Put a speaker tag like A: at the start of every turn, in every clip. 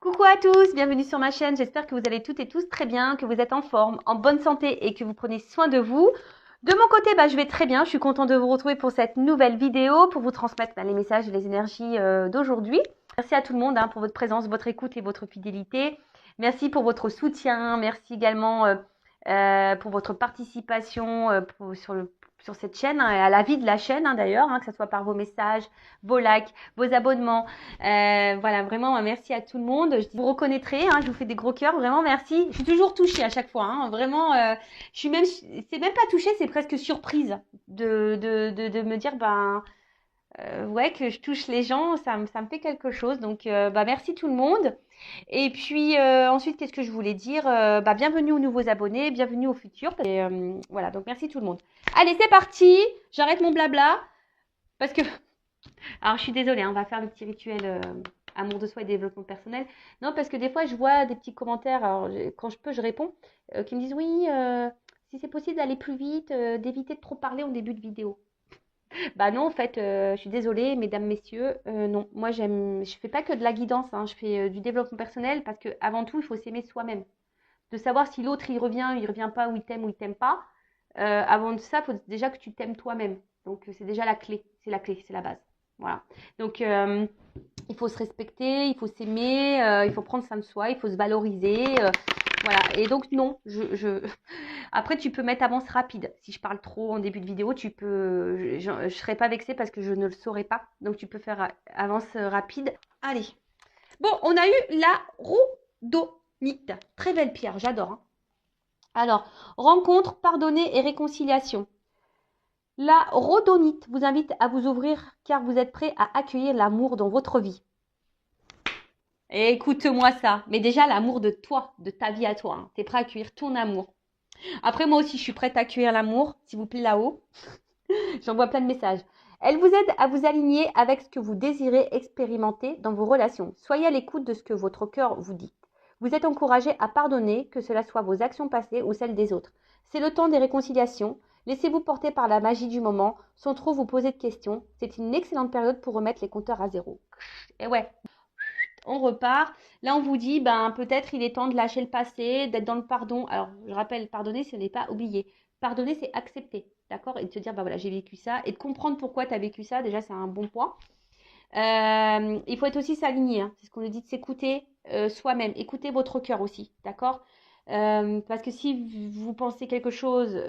A: Coucou à tous, bienvenue sur ma chaîne. J'espère que vous allez toutes et tous très bien, que vous êtes en forme, en bonne santé et que vous prenez soin de vous. De mon côté, je vais très bien. Je suis contente de vous retrouver pour cette nouvelle vidéo, pour vous transmettre les messages et les énergies d'aujourd'hui. Merci à tout le monde pour votre présence, votre écoute et votre fidélité. Merci pour votre soutien. Merci également pour votre participation sur cette chaîne, et à la vie de la chaîne d'ailleurs, que ce soit par vos messages, vos likes, vos abonnements. Voilà, vraiment, merci à tout le monde. Vous reconnaîtrez, je vous fais des gros cœurs, vraiment merci. Je suis toujours touchée à chaque fois, vraiment. Je suis même, c'est même pas touchée, c'est presque surprise de me dire, ouais, que je touche les gens, ça me fait quelque chose. Donc, merci tout le monde. Et puis ensuite, qu'est-ce que je voulais dire? Bienvenue aux nouveaux abonnés, bienvenue aux futurs. Et, voilà, donc merci tout le monde. Allez, c'est parti. J'arrête mon blabla parce que alors, je suis désolée, on va faire le petit rituel amour de soi et développement personnel. Non, parce que des fois, je vois des petits commentaires, alors quand je peux, je réponds, qui me disent oui, si c'est possible d'aller plus vite, d'éviter de trop parler en début de vidéo. Bah non, en fait, je suis désolée, mesdames, messieurs, non. Moi, je fais pas que de la guidance, je fais du développement personnel parce que avant tout, il faut s'aimer soi-même. De savoir si l'autre, il revient pas, ou il t'aime pas. Avant de ça, il faut déjà que tu t'aimes toi-même. Donc, c'est déjà la clé, c'est la base. Voilà. Donc, il faut se respecter, il faut s'aimer, il faut prendre soin de soi, il faut se valoriser. Voilà. Et donc, non, Après, tu peux mettre avance rapide. Si je parle trop en début de vidéo, tu peux. Je ne serai pas vexée parce que je ne le saurais pas. Donc, tu peux faire avance rapide. Allez. Bon, on a eu la rhodonite. Très belle pierre, j'adore. Alors, rencontre, pardonner et réconciliation. La rhodonite vous invite à vous ouvrir car vous êtes prêt à accueillir l'amour dans votre vie. Et écoute-moi ça. Mais déjà, l'amour de toi, de ta vie à toi. Tu es prêt à accueillir ton amour. Après, moi aussi, je suis prête à accueillir l'amour, s'il vous plaît, là-haut. J'envoie plein de messages. Elle vous aide à vous aligner avec ce que vous désirez expérimenter dans vos relations. Soyez à l'écoute de ce que votre cœur vous dit. Vous êtes encouragé à pardonner, que cela soit vos actions passées ou celles des autres. C'est le temps des réconciliations. Laissez-vous porter par la magie du moment, sans trop vous poser de questions. C'est une excellente période pour remettre les compteurs à zéro. Et ouais, on repart. Là, on vous dit, peut-être il est temps de lâcher le passé, d'être dans le pardon. Alors, je rappelle, pardonner, ce n'est pas oublier. Pardonner, c'est accepter, d'accord? Et de te dire, voilà, j'ai vécu ça. Et de comprendre pourquoi tu as vécu ça, déjà, c'est un bon point. Il faut être aussi s'aligner, c'est ce qu'on nous dit de s'écouter soi-même. Écoutez votre cœur aussi, d'accord? Parce que si vous pensez quelque chose,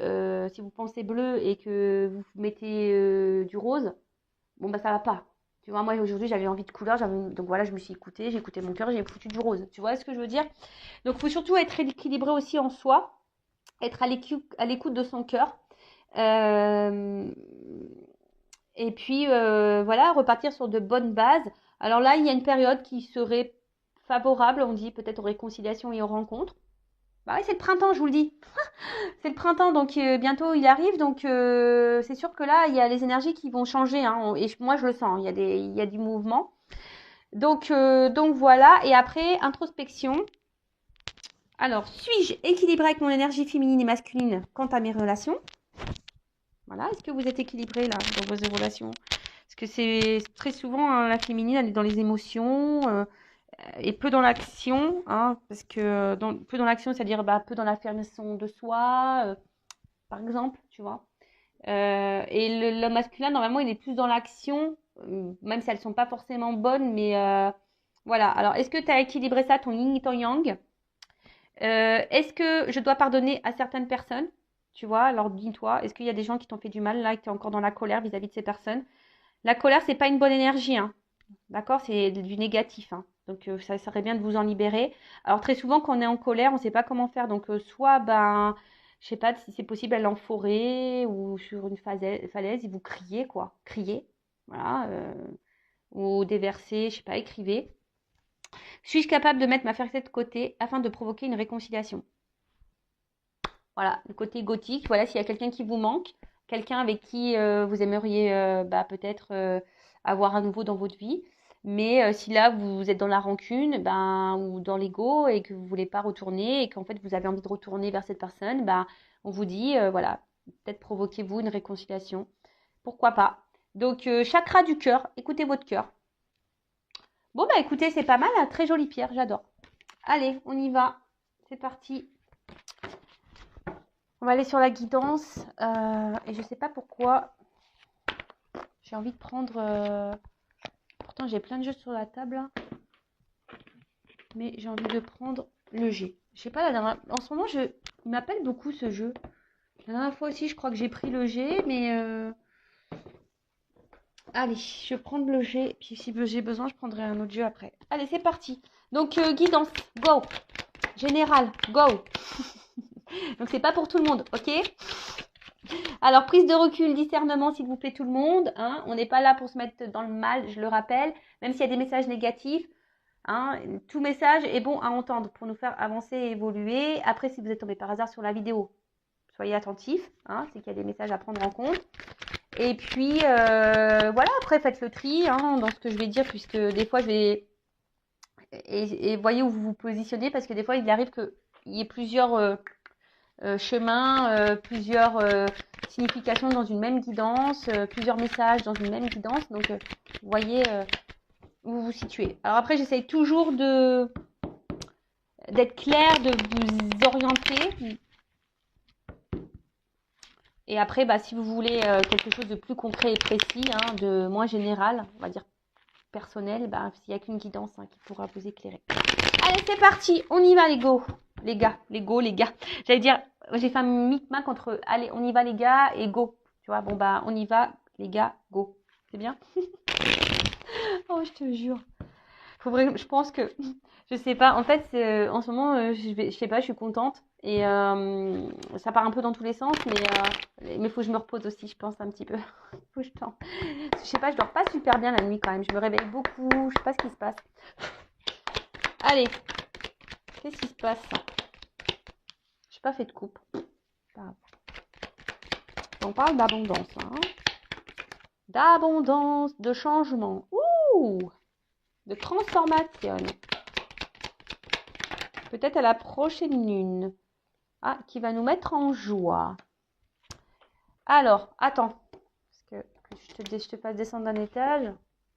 A: si vous pensez bleu et que vous mettez du rose, bon, ça va pas. Tu vois, moi aujourd'hui j'avais envie de couleur, donc voilà, je me suis écoutée, j'ai écouté mon cœur, j'ai foutu du rose. Tu vois ce que je veux dire? Donc il faut surtout être équilibré aussi en soi, être à l'écoute de son cœur. Euh, et puis voilà, repartir sur de bonnes bases. Alors là, il y a une période qui serait favorable, on dit peut-être aux réconciliations et aux rencontres. Bah oui, c'est le printemps, je vous le dis. C'est le printemps, donc bientôt il arrive. Donc c'est sûr que là, il y a les énergies qui vont changer. Et moi, je le sens, il y a du mouvement. Donc voilà. Et après, introspection. Alors, suis-je équilibrée avec mon énergie féminine et masculine quant à mes relations? Voilà. Est-ce que vous êtes équilibré là dans vos relations? Parce que c'est très souvent la féminine, elle est dans les émotions. Et peu dans l'action, parce que peu dans l'action, c'est-à-dire peu dans l'affirmation de soi, par exemple, tu vois. Et le masculin, normalement, il est plus dans l'action, même si elles ne sont pas forcément bonnes, mais voilà. Alors, est-ce que tu as équilibré ça, ton yin et ton yang? Est-ce que je dois pardonner à certaines personnes? Tu vois, alors dis-toi, est-ce qu'il y a des gens qui t'ont fait du mal, là, et que tu es encore dans la colère vis-à-vis de ces personnes? La colère, c'est pas une bonne énergie, d'accord? C'est du négatif, Donc, ça serait bien de vous en libérer. Alors, très souvent, quand on est en colère, on ne sait pas comment faire. Donc, soit, je sais pas si c'est possible aller en forêt ou sur une falaise et vous criez, quoi. Criez, voilà. Ou déverser, je sais pas, écrivez. Suis-je capable de mettre ma fierté de côté afin de provoquer une réconciliation? Voilà, le côté gothique. Voilà, s'il y a quelqu'un qui vous manque, quelqu'un avec qui vous aimeriez peut-être avoir à nouveau dans votre vie. Mais si là, vous êtes dans la rancune ou dans l'ego et que vous ne voulez pas retourner et qu'en fait, vous avez envie de retourner vers cette personne, on vous dit, voilà, peut-être provoquez-vous une réconciliation. Pourquoi pas? Donc, chakra du cœur, écoutez votre cœur. Bon, bah écoutez, c'est pas mal, hein, très jolie pierre, j'adore. Allez, on y va. C'est parti. On va aller sur la guidance. Et je sais pas pourquoi. J'ai envie de prendre... Pourtant, j'ai plein de jeux sur la table. Là. Mais j'ai envie de prendre le G. Je sais pas, la dernière... en ce moment, il m'appelle beaucoup ce jeu. La dernière fois aussi, je crois que j'ai pris le G, mais... Allez, je vais prendre le G. Puis si j'ai besoin, je prendrai un autre jeu après. Allez, c'est parti. Donc, guidance, go. Général, go. Donc, c'est pas pour tout le monde, ok? Alors, prise de recul, discernement, s'il vous plaît, tout le monde. Hein. On n'est pas là pour se mettre dans le mal, je le rappelle. Même s'il y a des messages négatifs, hein, tout message est bon à entendre pour nous faire avancer et évoluer. Après, si vous êtes tombé par hasard sur la vidéo, soyez attentifs. Hein, c'est qu'il y a des messages à prendre en compte. Et puis, voilà, après, faites le tri hein, dans ce que je vais dire, puisque des fois, je vais... Et voyez où vous vous positionnez, parce que des fois, il arrive qu'il y ait plusieurs... chemins, plusieurs significations dans une même guidance, plusieurs messages dans une même guidance. Donc, vous voyez où vous vous situez. Alors après, j'essaye toujours d'être clair, de vous orienter. Et après, bah, si vous voulez quelque chose de plus concret et précis, hein, de moins général, on va dire personnel, bah, il n'y a qu'une guidance hein, qui pourra vous éclairer. Allez, c'est parti, on y va les go. Les gars. J'allais dire, j'ai fait un micmac entre allez, on y va les gars et go. Tu vois, bon bah, on y va les gars, go. C'est bien? Oh, je te jure. Je pense que, je sais pas, en fait, en ce moment, je sais pas, je suis contente. Et ça part un peu dans tous les sens, mais faut que je me repose aussi, je pense, un petit peu. Faut que je tente. Je sais pas, je dors pas super bien la nuit quand même. Je me réveille beaucoup, je sais pas ce qui se passe. Allez, qu'est-ce qui se passe? J'ai pas fait de coupe. On parle d'abondance. Hein. D'abondance, de changement. Ouh! De transformation. Peut-être à la prochaine lune. Ah, qui va nous mettre en joie. Alors, attends. Parce que je te fasse descendre d'un étage.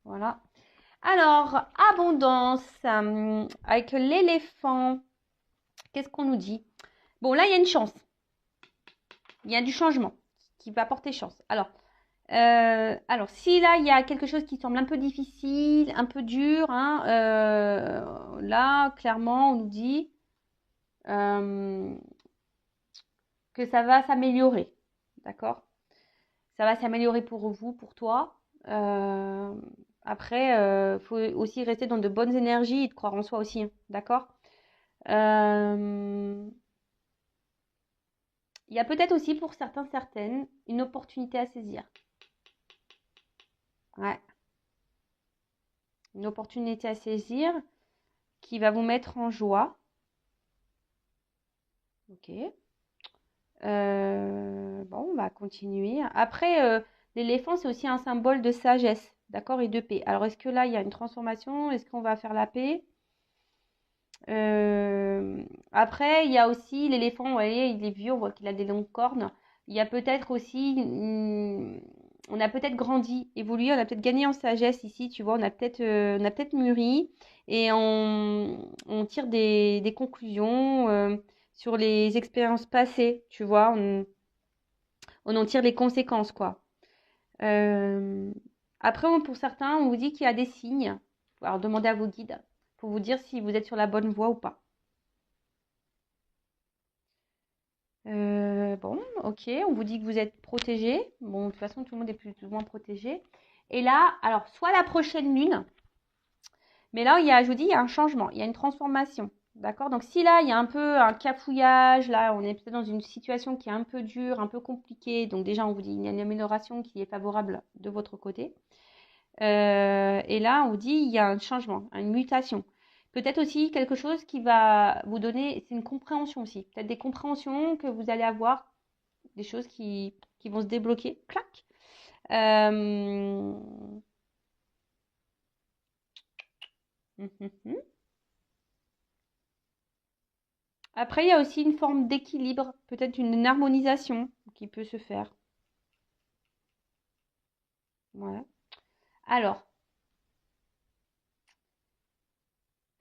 A: Voilà. Alors, abondance. Avec l'éléphant. Qu'est-ce qu'on nous dit? Bon, là, il y a une chance. Il y a du changement qui va porter chance. Alors, si là, il y a quelque chose qui semble un peu difficile, un peu dur, hein, là, clairement, on nous dit que ça va s'améliorer. D'accord? Ça va s'améliorer pour vous, pour toi. Après, il faut aussi rester dans de bonnes énergies et de croire en soi aussi. Hein, d'accord? Il y a peut-être aussi pour certains, certaines, une opportunité à saisir. Ouais. Une opportunité à saisir qui va vous mettre en joie. Ok. Bon, on va continuer. Après, l'éléphant, c'est aussi un symbole de sagesse, d'accord, et de paix. Alors, est-ce que là, il y a une transformation? Est-ce qu'on va faire la paix? Après, il y a aussi l'éléphant, vous voyez, il est vieux, on voit qu'il a des longues cornes. Il y a peut-être aussi, on a peut-être grandi, évolué, on a peut-être gagné en sagesse ici, tu vois, on a peut-être mûri et on tire des conclusions sur les expériences passées, tu vois, on en tire les conséquences, quoi. Euh, Après, pour certains, on vous dit qu'il y a des signes. Alors, demandez à vos guides pour vous dire si vous êtes sur la bonne voie ou pas. Bon, ok, on vous dit que vous êtes protégé. Bon, de toute façon, tout le monde est plus ou moins protégé. Et là, alors, soit la prochaine lune, mais là, je vous dis, il y a un changement, il y a une transformation. D'accord? Donc, si là, il y a un peu un cafouillage, là, on est peut-être dans une situation qui est un peu dure, un peu compliquée. Donc, déjà, on vous dit, il y a une amélioration qui est favorable de votre côté. Et là, on vous dit, il y a un changement, une mutation. Peut-être aussi quelque chose qui va vous donner, c'est une compréhension aussi. Peut-être des compréhensions que vous allez avoir, des choses qui vont se débloquer. Clac. Après, il y a aussi une forme d'équilibre, peut-être une harmonisation qui peut se faire. Voilà. Alors,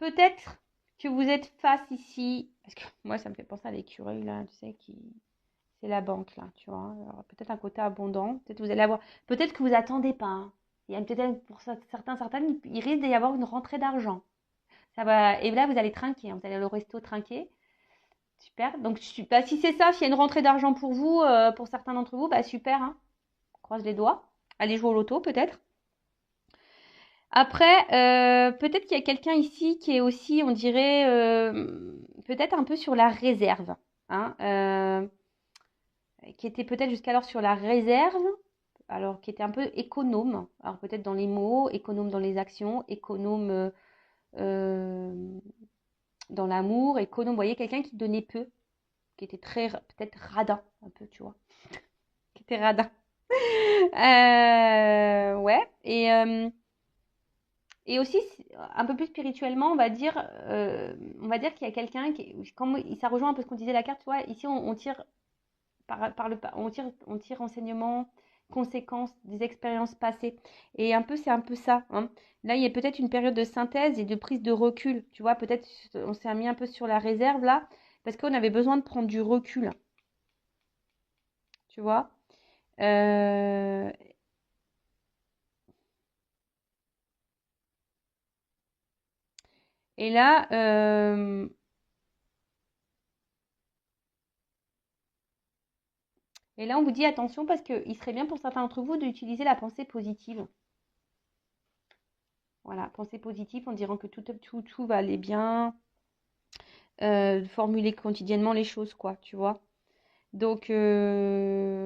A: peut-être que vous êtes face ici, parce que moi, ça me fait penser à l'écureuil, là, tu sais, c'est la banque, là, tu vois. Alors, peut-être un côté abondant, peut-être vous allez avoir, peut-être que vous attendez pas, hein. Il y a peut-être, pour certaines, il risque d'y avoir une rentrée d'argent. Ça va, et là, vous allez trinquer, hein, vous allez au resto trinquer. Super. Donc, bah, si c'est ça, s'il y a une rentrée d'argent pour vous, pour certains d'entre vous, bah super, hein. On croise les doigts. Allez jouer au loto, peut-être. Après, peut-être qu'il y a quelqu'un ici qui est aussi, on dirait, peut-être un peu sur la réserve, hein, qui était peut-être jusqu'alors sur la réserve, alors qui était un peu économe, alors peut-être dans les mots, économe dans les actions, économe euh, dans l'amour, économe, vous voyez, quelqu'un qui donnait peu, qui était très, peut-être radin, un peu, tu vois, qui était radin. Ouais, et aussi, un peu plus spirituellement, on va dire qu'il y a quelqu'un qui, comme ça rejoint un peu ce qu'on disait la carte, tu vois, ici on tire on tire enseignement, conséquences des expériences passées. Et un peu, c'est un peu ça, hein. Là, il y a peut-être une période de synthèse et de prise de recul, tu vois, peut-être on s'est mis un peu sur la réserve là, parce qu'on avait besoin de prendre du recul, tu vois. Euh, et là, on vous dit attention parce qu'il serait bien pour certains d'entre vous d'utiliser la pensée positive. Voilà, pensée positive en disant que tout va aller bien, formuler quotidiennement les choses, quoi, tu vois. Donc,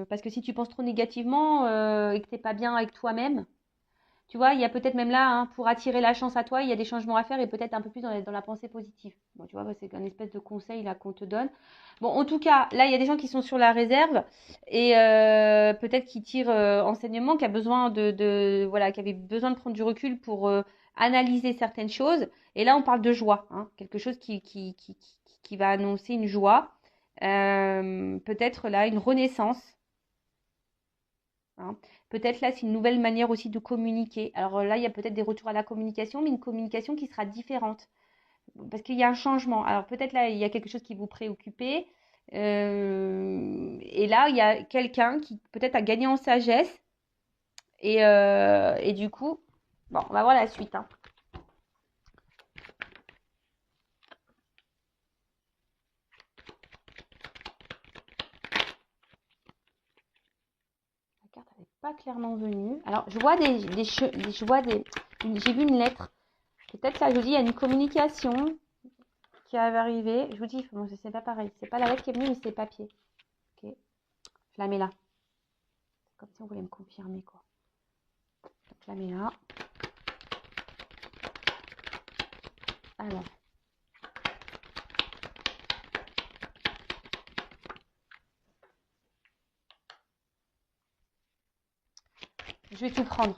A: parce que si tu penses trop négativement et que t'es pas bien avec toi-même, tu vois, il y a peut-être même là, hein, pour attirer la chance à toi, il y a des changements à faire et peut-être un peu plus dans la pensée positive. Bon, tu vois, bah, c'est un espèce de conseil là qu'on te donne. Bon, en tout cas, là, il y a des gens qui sont sur la réserve et peut-être qui tirent enseignement, qui a besoin voilà, qui avait besoin de prendre du recul pour analyser certaines choses. Et là, on parle de joie, hein, quelque chose qui va annoncer une joie. Peut-être là, une renaissance, hein. Peut-être là, c'est une nouvelle manière aussi de communiquer. Alors là, il y a peut-être des retours à la communication, mais une communication qui sera différente. Parce qu'il y a un changement. Alors peut-être là, il y a quelque chose qui vous préoccupait. Et là, il y a quelqu'un qui peut-être a gagné en sagesse. Et du coup, bon, on va voir la suite, hein. La carte n'est pas clairement venue. Alors, je vois j'ai vu une lettre. Peut-être là, je vous dis, il y a une communication qui va arriver. Je vous dis, bon, c'est pas pareil. C'est pas la lettre qui est venue, mais c'est papier. Ok, je la mets là. C'est comme si on voulait me confirmer, quoi. Donc, je la mets là. Alors, je vais tout prendre.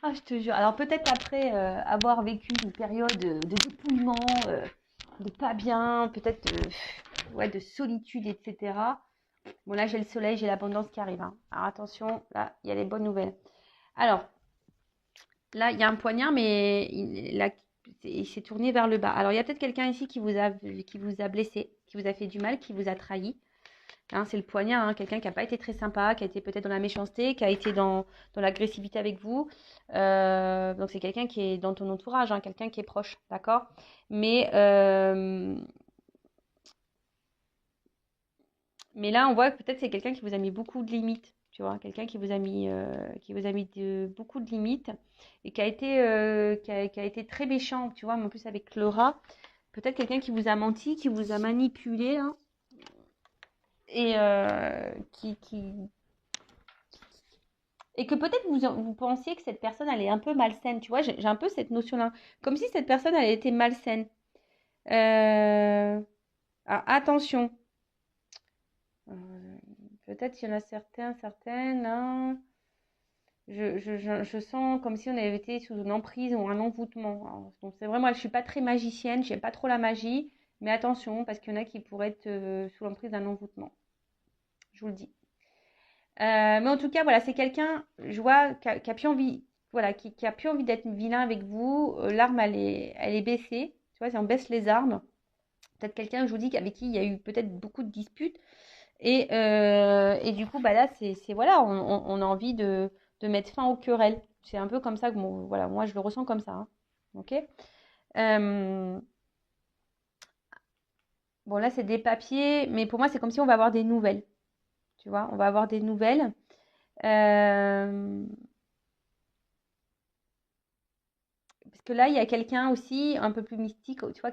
A: Ah, je te jure. Alors peut-être après avoir vécu une période de dépouillement, de pas bien, peut-être ouais, de solitude, etc. Bon là j'ai le soleil, j'ai l'abondance qui arrive, hein. Alors attention, là il y a les bonnes nouvelles. Alors là il y a un poignard, mais il s'est tourné vers le bas. Alors il y a peut-être quelqu'un ici qui vous a blessé, qui vous a fait du mal, qui vous a trahi. Hein, c'est le poignard, hein, quelqu'un qui n'a pas été très sympa, qui a été peut-être dans la méchanceté, qui a été dans l'agressivité avec vous. Donc c'est quelqu'un qui est dans ton entourage, hein, quelqu'un qui est proche, d'accord? Mais, euh, mais là, on voit que peut-être c'est quelqu'un qui vous a mis beaucoup de limites, tu vois, quelqu'un qui vous a mis beaucoup de limites et qui a été très méchant, tu vois, mais en plus avec le rat, peut-être quelqu'un qui vous a menti, qui vous a manipulé, hein, et et que peut-être vous pensiez que cette personne, elle est un peu malsaine. Tu vois, j'ai un peu cette notion-là. Comme si cette personne, elle était malsaine. Alors, attention. Peut-être il y en a certaines, hein. Je sens comme si on avait été sous une emprise ou un envoûtement. Alors, donc c'est vrai, moi je suis pas très magicienne, j'aime pas trop la magie, mais attention parce qu'il y en a qui pourraient être sous l'emprise d'un envoûtement. Je vous le dis. Mais en tout cas, voilà, c'est quelqu'un, je vois, qui a plus envie, voilà, qui a plus envie d'être vilain avec vous. L'arme, elle est baissée. Tu vois, si on baisse les armes, peut-être quelqu'un, je vous dis, avec qui il y a eu peut-être beaucoup de disputes. Et du coup, bah là, voilà, on a envie de mettre fin aux querelles. C'est un peu comme ça que voilà, moi, je le ressens comme ça, hein. Ok. Euh, bon, là, c'est des papiers, mais pour moi, c'est comme si on va avoir des nouvelles. Tu vois, on va avoir des nouvelles. Euh, Parce que là, il y a quelqu'un aussi un peu plus mystique, tu vois,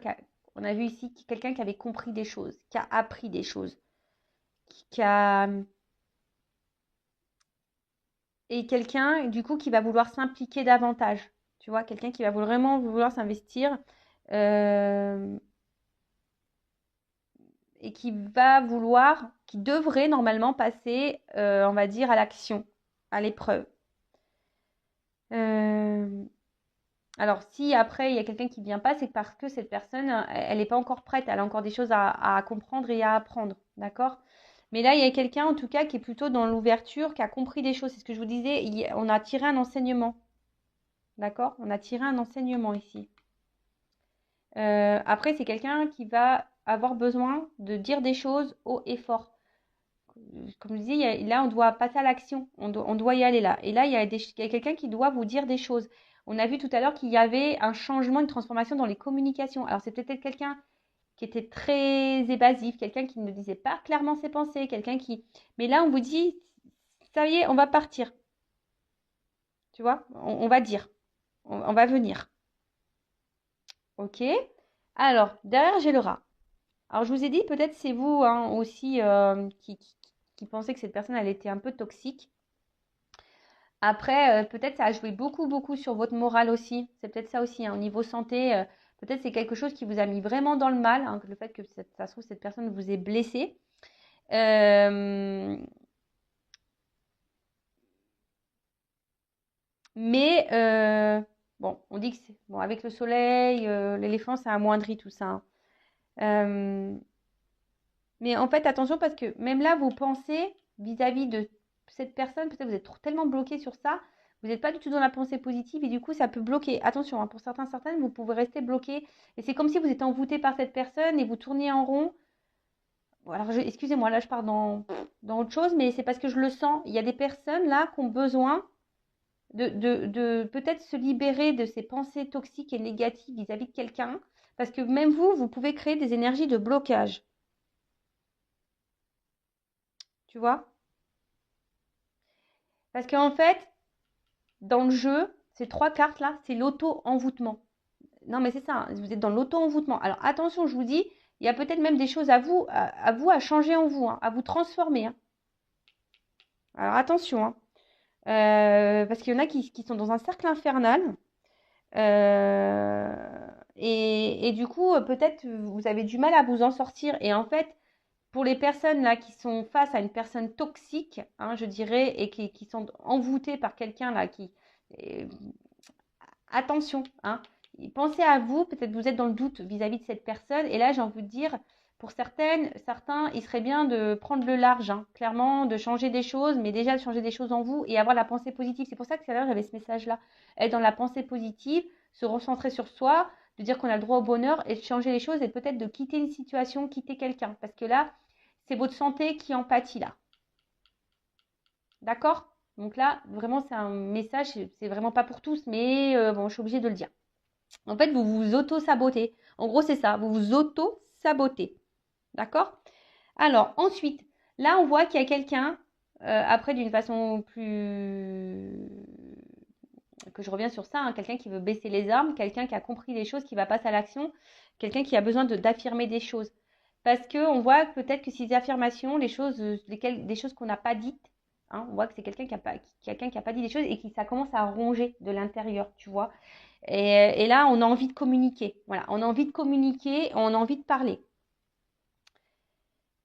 A: on a vu ici quelqu'un qui avait compris des choses, qui a appris des choses, qui a... Et quelqu'un, du coup, qui va vouloir s'impliquer davantage. Tu vois, quelqu'un qui va vraiment vouloir s'investir euh, et qui va vouloir, qui devrait normalement passer, on va dire, à l'action, à l'épreuve. Euh, Alors, si après il y a quelqu'un qui ne vient pas, c'est parce que cette personne, elle n'est pas encore prête, elle a encore des choses à comprendre et à apprendre, d'accord? Mais là, il y a quelqu'un en tout cas qui est plutôt dans l'ouverture, qui a compris des choses. C'est ce que je vous disais, on a tiré un enseignement, d'accord? On a tiré un enseignement ici. Après, c'est quelqu'un qui va avoir besoin de dire des choses haut et fort. Comme je disais, là, on doit passer à l'action, on doit y aller là. Et là, il y a quelqu'un qui doit vous dire des choses. On a vu tout à l'heure qu'il y avait un changement, une transformation dans les communications. Alors, c'est peut-être quelqu'un qui était très évasif, quelqu'un qui ne disait pas clairement ses pensées, quelqu'un qui... Mais là, on vous dit, ça y est, on va partir. Tu vois, on va dire, on va venir. Ok. Alors, derrière, j'ai le rat. Alors, je vous ai dit, peut-être c'est vous hein, aussi qui pensez que cette personne, elle était un peu toxique. Après, peut-être ça a joué beaucoup, beaucoup sur votre morale aussi. C'est peut-être ça aussi, hein, au niveau santé. Peut-être c'est quelque chose qui vous a mis vraiment dans le mal, hein, le fait que ça se trouve, cette personne vous ait blessé. Euh, mais bon, on dit que c'est bon avec le soleil, l'éléphant, ça amoindrit tout ça, hein. Euh, mais en fait, attention parce que même là, vos pensées vis-à-vis de cette personne, peut-être vous êtes tellement bloqué sur ça, vous n'êtes pas du tout dans la pensée positive et du coup, ça peut bloquer. Attention, hein, pour certaines, vous pouvez rester bloqué et c'est comme si vous êtes envoûté par cette personne et vous tournez en rond. Bon, alors, excusez-moi, là, je pars dans autre chose, mais c'est parce que je le sens. Il y a des personnes là qui ont besoin de peut-être se libérer de ces pensées toxiques et négatives vis-à-vis de quelqu'un parce que même vous, vous pouvez créer des énergies de blocage. Tu vois? Parce qu'en fait, dans le jeu, ces trois cartes là, c'est l'auto-envoûtement. Non, mais c'est ça, hein, vous êtes dans l'auto-envoûtement. Alors attention, je vous dis, il y a peut-être même des choses à vous, à vous à changer en vous, hein, à vous transformer, hein. Alors attention, hein. Parce qu'il y en a qui sont dans un cercle infernal. euh, et du coup, peut-être vous avez du mal à vous en sortir. Et en fait, pour les personnes là qui sont face à une personne toxique, hein, je dirais, et qui sont envoûtées par quelqu'un là qui, euh, attention, hein. Pensez à vous, peut-être vous êtes dans le doute vis-à-vis de cette personne. Et là, j'ai envie de dire, pour certains, il serait bien de prendre le large, hein, clairement, de changer des choses, mais déjà de changer des choses en vous et avoir la pensée positive. C'est pour ça que tout à l'heure, j'avais ce message-là. Être dans la pensée positive, se recentrer sur soi, de dire qu'on a le droit au bonheur et de changer les choses et peut-être de quitter une situation, quitter quelqu'un. Parce que là, c'est votre santé qui en pâtit là. D'accord? Donc là, vraiment, c'est un message, c'est vraiment pas pour tous, mais bon, je suis obligée de le dire. En fait, vous vous auto-sabotez. En gros, c'est ça, vous vous auto-sabotez. D'accord? Alors, ensuite, là, on voit qu'il y a quelqu'un, après, d'une façon plus... que je reviens sur ça, hein, quelqu'un qui veut baisser les armes, quelqu'un qui a compris les choses, qui va passer à l'action, quelqu'un qui a besoin d'affirmer des choses. Parce qu'on voit peut-être que ces affirmations, les choses, des choses qu'on n'a pas dites, hein, on voit que c'est quelqu'un qui a pas dit des choses et qui ça commence à ronger de l'intérieur, tu vois. Et là, on a envie de communiquer. Voilà, on a envie de communiquer, on a envie de parler.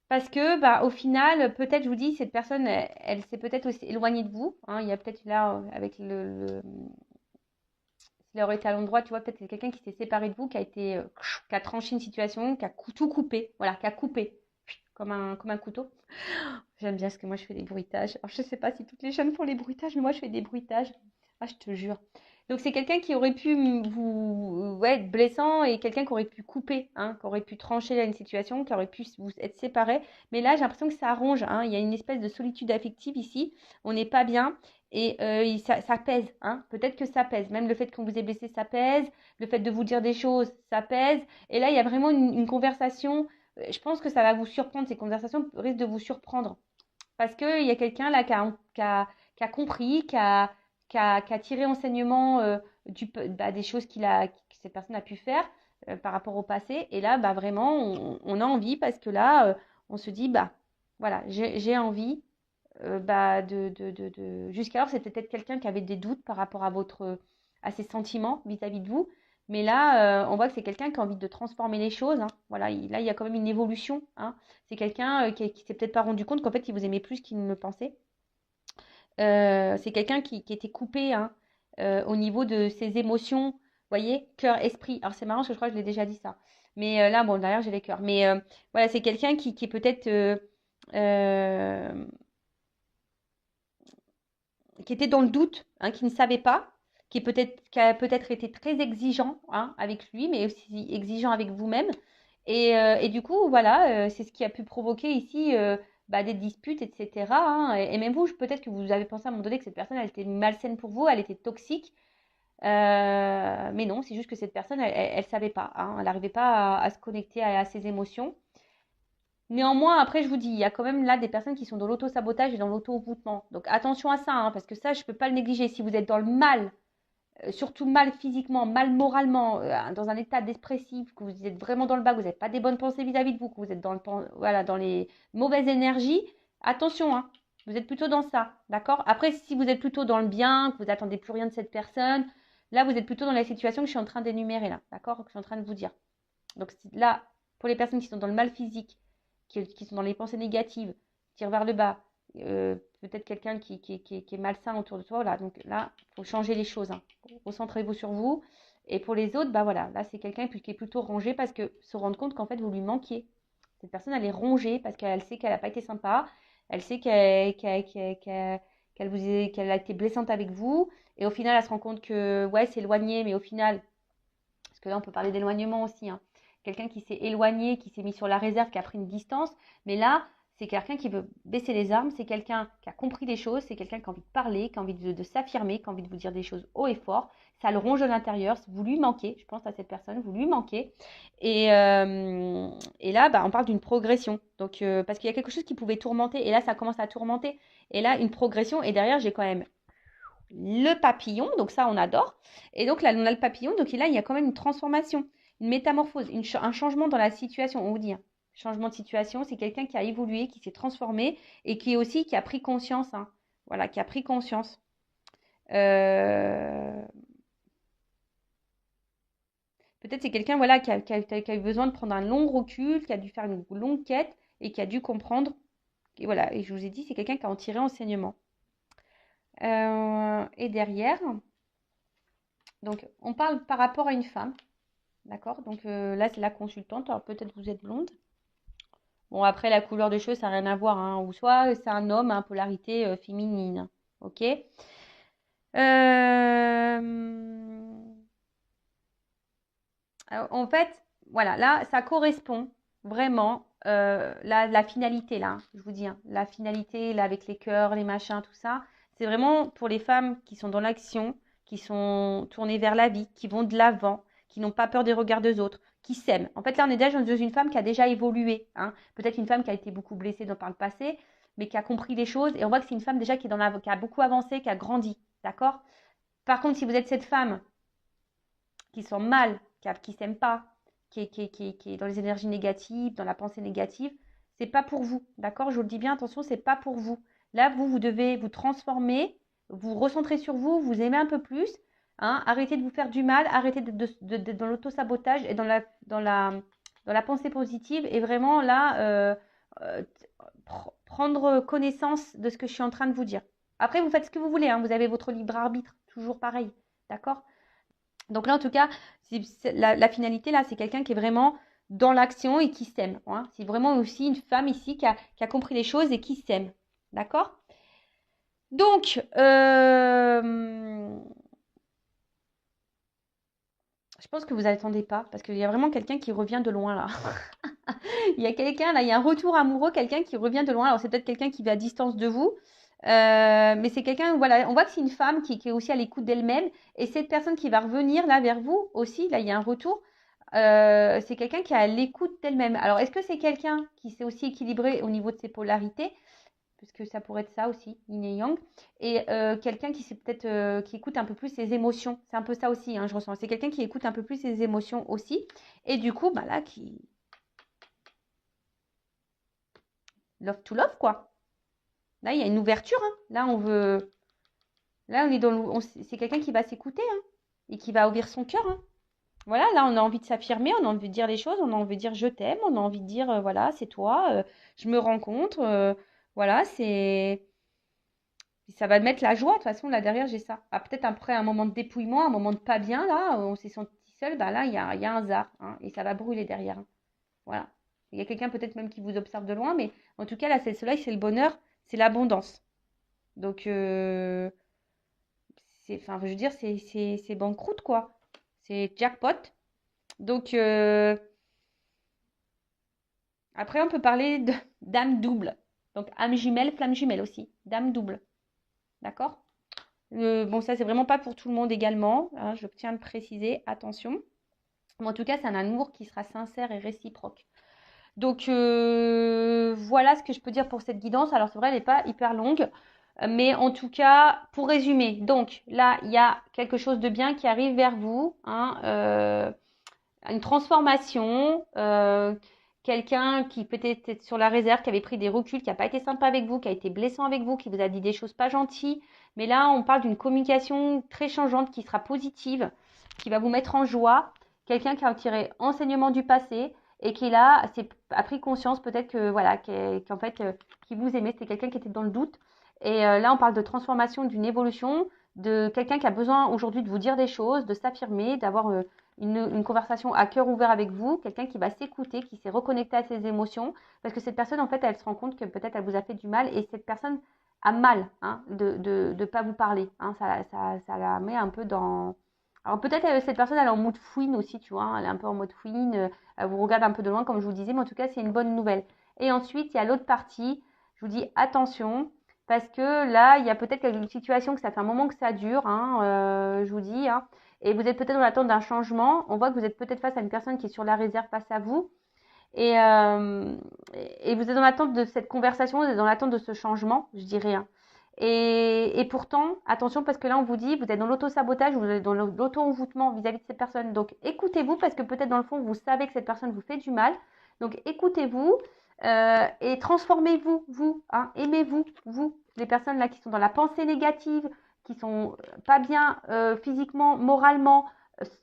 A: Parce que, bah, au final, peut-être, je vous dis, cette personne, elle s'est peut-être aussi éloignée de vous, hein. Il y a peut-être là, avec s'il aurait été à l'endroit, tu vois, peut-être c'est quelqu'un qui s'est séparé de vous, qui a tranché une situation, qui a tout coupé, voilà, qui a coupé, comme un couteau. J'aime bien parce que moi je fais des bruitages. Alors je sais pas si toutes les jeunes font les bruitages, mais moi je fais des bruitages. Ah, je te jure. Donc c'est quelqu'un qui aurait pu vous ouais, être blessant et quelqu'un qui aurait pu couper, hein, qui aurait pu trancher là une situation, qui aurait pu vous être séparés. Mais là j'ai l'impression que ça arrange, hein. Il y a une espèce de solitude affective ici. On n'est pas bien et ça pèse, hein. Peut-être que ça pèse. Même le fait qu'on vous ait blessé, ça pèse. Le fait de vous dire des choses, ça pèse. Et là il y a vraiment une conversation. Je pense que ça va vous surprendre. Ces conversations risquent de vous surprendre. Parce qu'il y a quelqu'un là qui a compris, qui a tiré enseignement des choses que cette personne a pu faire par rapport au passé. Et là, bah, vraiment, on a envie parce que là, on se dit, bah voilà, j'ai envie. Bah, Jusqu'alors, c'était peut-être quelqu'un qui avait des doutes par rapport à ses sentiments vis-à-vis de vous. Mais là, on voit que c'est quelqu'un qui a envie de transformer les choses, hein. Voilà, là, il y a quand même une évolution, hein. C'est quelqu'un qui s'est peut-être pas rendu compte qu'en fait, il vous aimait plus qu'il ne le pensait. C'est quelqu'un qui était coupé, hein, au niveau de ses émotions. Vous voyez, cœur, esprit. Alors, c'est marrant parce que je crois que je l'ai déjà dit ça. Mais là, bon, derrière, j'ai les cœurs. Mais voilà, c'est quelqu'un qui est peut-être euh, qui était dans le doute, hein, qui ne savait pas, qui a peut-être été très exigeant, hein, avec lui, mais aussi exigeant avec vous-même. Et du coup, voilà, c'est ce qui a pu provoquer ici bah, des disputes, etc., hein. Et même vous, peut-être que vous avez pensé à un moment donné que cette personne, elle était malsaine pour vous, elle était toxique. Mais non, c'est juste que cette personne, elle savait pas, hein, elle n'arrivait pas à se connecter à ses émotions. Néanmoins, après, je vous dis, il y a quand même là des personnes qui sont dans l'auto-sabotage et dans l'auto-envoûtement. Donc attention à ça, hein, parce que ça, je ne peux pas le négliger. Si vous êtes dans le mal, surtout mal physiquement, mal moralement, dans un état dépressif, que vous êtes vraiment dans le bas, que vous n'avez pas des bonnes pensées vis-à-vis de vous, que vous êtes voilà, dans les mauvaises énergies, attention, hein, vous êtes plutôt dans ça, d'accord? Après, si vous êtes plutôt dans le bien, que vous n'attendez plus rien de cette personne, là, vous êtes plutôt dans la situation que je suis en train d'énumérer là, d'accord? Que je suis en train de vous dire. Donc là, pour les personnes qui sont dans le mal physique, qui sont dans les pensées négatives, tirent vers le bas, peut-être quelqu'un qui est malsain autour de toi, voilà. Donc là, il faut changer les choses, hein. Recentrez-vous sur vous. Et pour les autres, bah voilà, là c'est quelqu'un qui est plutôt rangé parce que se rendre compte qu'en fait vous lui manquiez. Cette personne, elle est rongée parce qu'elle sait qu'elle n'a pas été sympa, elle sait qu'elle a été blessante avec vous, et au final elle se rend compte que ouais, c'est éloigné, mais au final, parce que là on peut parler d'éloignement aussi, hein. Quelqu'un qui s'est éloigné, qui s'est mis sur la réserve, qui a pris une distance, mais là c'est quelqu'un qui veut baisser les armes, c'est quelqu'un qui a compris les choses, c'est quelqu'un qui a envie de parler, qui a envie de s'affirmer, qui a envie de vous dire des choses haut et fort. Ça le ronge de l'intérieur, vous lui manquez, je pense à cette personne, vous lui manquez. Et là, bah, on parle d'une progression. Donc, parce qu'il y a quelque chose qui pouvait tourmenter, et là, ça commence à tourmenter. Et là, une progression, et derrière, j'ai quand même le papillon, donc ça, on adore. Et donc là, on a le papillon, donc là, il y a quand même une transformation, une métamorphose, un changement dans la situation, on vous dit, hein. Changement de situation, c'est quelqu'un qui a évolué, qui s'est transformé et qui a pris conscience, hein. Voilà, qui a pris conscience. Euh, Peut-être c'est quelqu'un, voilà, qui a eu besoin de prendre un long recul, qui a dû faire une longue quête et qui a dû comprendre. Et voilà, et je vous ai dit, c'est quelqu'un qui a en tiré enseignement. Et derrière, donc on parle par rapport à une femme, d'accord? Donc là, c'est la consultante. Alors peut-être vous êtes blonde. Bon, après, la couleur des cheveux, ça n'a rien à voir, hein. Ou soit c'est un homme, hein, polarité féminine. Ok? Euh, En fait, voilà, là, ça correspond vraiment, la finalité, là, hein, je vous dis, hein, la finalité, là, avec les cœurs, les machins, tout ça, c'est vraiment pour les femmes qui sont dans l'action, qui sont tournées vers la vie, qui vont de l'avant, qui n'ont pas peur des regards des autres, qui s'aiment. En fait, là, on est déjà dans une femme qui a déjà évolué, hein. Peut-être une femme qui a été beaucoup blessée par le passé, mais qui a compris les choses. Et on voit que c'est une femme déjà qui a beaucoup avancé, qui a grandi, d'accord? Par contre, si vous êtes cette femme qui sont mal, qui ne s'aiment pas, qui est dans les énergies négatives, dans la pensée négative, c'est pas pour vous. D'accord? Je vous le dis bien, attention, c'est pas pour vous. Là, vous devez vous transformer, vous recentrer sur vous, vous aimer un peu plus, hein, arrêtez de vous faire du mal, arrêtez dans l'auto-sabotage et dans la pensée positive. Et vraiment, là, prendre connaissance de ce que je suis en train de vous dire. Après, vous faites ce que vous voulez, hein, vous avez votre libre arbitre, toujours pareil, d'accord? Donc là, en tout cas, la finalité, là, c'est quelqu'un qui est vraiment dans l'action et qui s'aime. Hein. C'est vraiment aussi une femme ici qui a compris les choses et qui s'aime, d'accord? Donc, je pense que vous n'attendez pas, parce qu'il y a vraiment quelqu'un qui revient de loin, là. Il y a quelqu'un, là, il y a un retour amoureux, quelqu'un qui revient de loin. Alors, c'est peut-être quelqu'un qui va à distance de vous, mais c'est quelqu'un, voilà, on voit que c'est une femme qui est aussi à l'écoute d'elle-même. Et cette personne qui va revenir, là, vers vous aussi, là, il y a un retour. C'est quelqu'un qui est à l'écoute d'elle-même. Alors, est-ce que c'est quelqu'un qui s'est aussi équilibré au niveau de ses polarités? Puisque ça pourrait être ça aussi, yin et yang, et quelqu'un qui peut-être qui écoute un peu plus ses émotions. C'est un peu ça aussi, hein, je ressens. C'est quelqu'un qui écoute un peu plus ses émotions aussi, et du coup, bah là, qui love to love quoi. Là, il y a une ouverture. Hein. Là, on est dans, c'est quelqu'un qui va s'écouter hein, et qui va ouvrir son cœur. Hein. Voilà, là, on a envie de s'affirmer, on a envie de dire les choses, on a envie de dire je t'aime, on a envie de dire voilà, c'est toi, je me rencontre, voilà, ça va mettre la joie. De toute façon, là derrière, j'ai ça. Ah, peut-être après un moment de dépouillement, un moment de pas bien, là, on s'est senti seul, bah là, il y a un hasard, hein, et ça va brûler derrière. Hein. Voilà. Il y a quelqu'un peut-être même qui vous observe de loin, mais en tout cas, là, c'est le soleil, c'est le bonheur, c'est l'abondance. Donc, enfin, je veux dire, c'est banqueroute, quoi. C'est jackpot. Donc, après, on peut parler de d'âme double. Donc, âme jumelle, flamme jumelle aussi. Dame double. D'accord? Bon, ça, c'est vraiment pas pour tout le monde également. Hein, je tiens à le préciser. Attention. Mais en tout cas, c'est un amour qui sera sincère et réciproque. Donc, voilà ce que je peux dire pour cette guidance. Alors, c'est vrai, elle n'est pas hyper longue. Mais en tout cas, pour résumer, donc là, il y a quelque chose de bien qui arrive vers vous. Hein, une transformation, quelqu'un qui peut-être est sur la réserve, qui avait pris des reculs, qui n'a pas été sympa avec vous, qui a été blessant avec vous, qui vous a dit des choses pas gentilles. Mais là, on parle d'une communication très changeante qui sera positive, qui va vous mettre en joie. Quelqu'un qui a tiré enseignement du passé et qui là a pris conscience peut-être que voilà, qu'en fait, qui vous aimait, c'était quelqu'un qui était dans le doute. Et là, on parle de transformation, d'une évolution, de quelqu'un qui a besoin aujourd'hui de vous dire des choses, de s'affirmer, d'avoir une conversation à cœur ouvert avec vous, quelqu'un qui va s'écouter, qui s'est reconnecté à ses émotions, parce que cette personne, en fait, elle se rend compte que peut-être elle vous a fait du mal, et cette personne a mal hein, de pas vous parler. Hein, ça la met un peu dans... Alors peut-être cette personne, elle est en mode fouine aussi, tu vois, elle est un peu en mode fouine, elle vous regarde un peu de loin, comme je vous disais, mais en tout cas, c'est une bonne nouvelle. Et ensuite, il y a l'autre partie, je vous dis attention, parce que là, il y a peut-être une situation que ça fait un moment que ça dure, hein, je vous dis, hein, et vous êtes peut-être dans l'attente d'un changement. On voit que vous êtes peut-être face à une personne qui est sur la réserve face à vous. Et, euh, et vous êtes dans l'attente de cette conversation, vous êtes dans l'attente de ce changement, je dirais. Hein. Et pourtant, attention, parce que là, on vous dit, vous êtes dans l'auto-sabotage, vous êtes dans l'auto-envoûtement vis-à-vis de cette personne. Donc, écoutez-vous, parce que peut-être dans le fond, vous savez que cette personne vous fait du mal. Donc, écoutez-vous et transformez-vous, vous. Hein, aimez-vous, vous. Les personnes là qui sont dans la pensée négative, qui sont pas bien physiquement, moralement,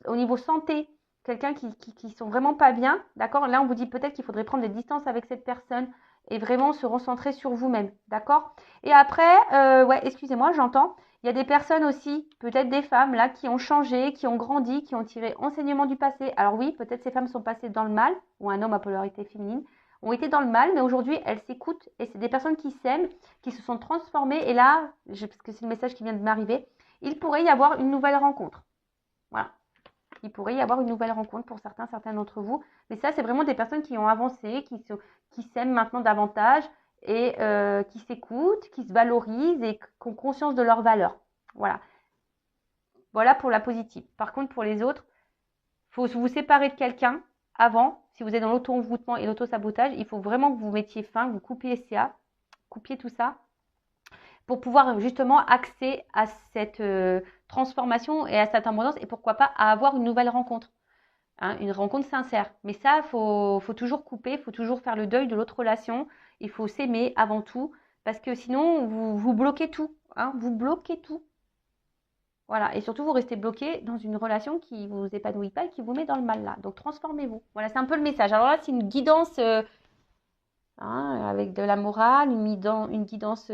A: au niveau santé, quelqu'un qui sont vraiment pas bien, d'accord? Là, on vous dit peut-être qu'il faudrait prendre des distances avec cette personne et vraiment se recentrer sur vous-même, d'accord? Et après, ouais, excusez-moi, j'entends. Il y a des personnes aussi, peut-être des femmes là, qui ont changé, qui ont grandi, qui ont tiré enseignement du passé. Alors oui, peut-être ces femmes sont passées dans le mal, ou un homme à polarité féminine, ont été dans le mal, mais aujourd'hui, elles s'écoutent et c'est des personnes qui s'aiment, qui se sont transformées. Et là, parce que c'est le message qui vient de m'arriver, il pourrait y avoir une nouvelle rencontre. Voilà. Il pourrait y avoir une nouvelle rencontre pour certains d'entre vous. Mais ça, c'est vraiment des personnes qui ont avancé, qui s'aiment maintenant davantage et qui s'écoutent, qui se valorisent et qui ont conscience de leurs valeurs. Voilà. Voilà pour la positive. Par contre, pour les autres, il faut vous séparer de quelqu'un avant. Si vous êtes dans l'auto-envoûtement et l'auto-sabotage, il faut vraiment que vous mettiez fin, que vous coupiez tout ça pour pouvoir justement accéder à cette transformation et à cette abondance et pourquoi pas à avoir une nouvelle rencontre. Hein, une rencontre sincère. Mais ça, il faut toujours couper, il faut toujours faire le deuil de l'autre relation. Il faut s'aimer avant tout, parce que sinon, vous bloquez tout. Hein, vous bloquez tout. Voilà. Et surtout, vous restez bloqué dans une relation qui ne vous épanouit pas et qui vous met dans le mal là. Donc, transformez-vous. Voilà, c'est un peu le message. Alors là, c'est une guidance hein, avec de la morale, une guidance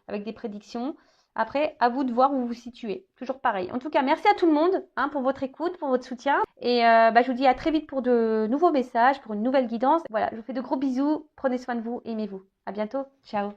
A: avec des prédictions. Après, à vous de voir où vous vous situez. Toujours pareil. En tout cas, merci à tout le monde hein, pour votre écoute, pour votre soutien. Et je vous dis à très vite pour de nouveaux messages, pour une nouvelle guidance. Voilà, je vous fais de gros bisous. Prenez soin de vous, aimez-vous. À bientôt. Ciao.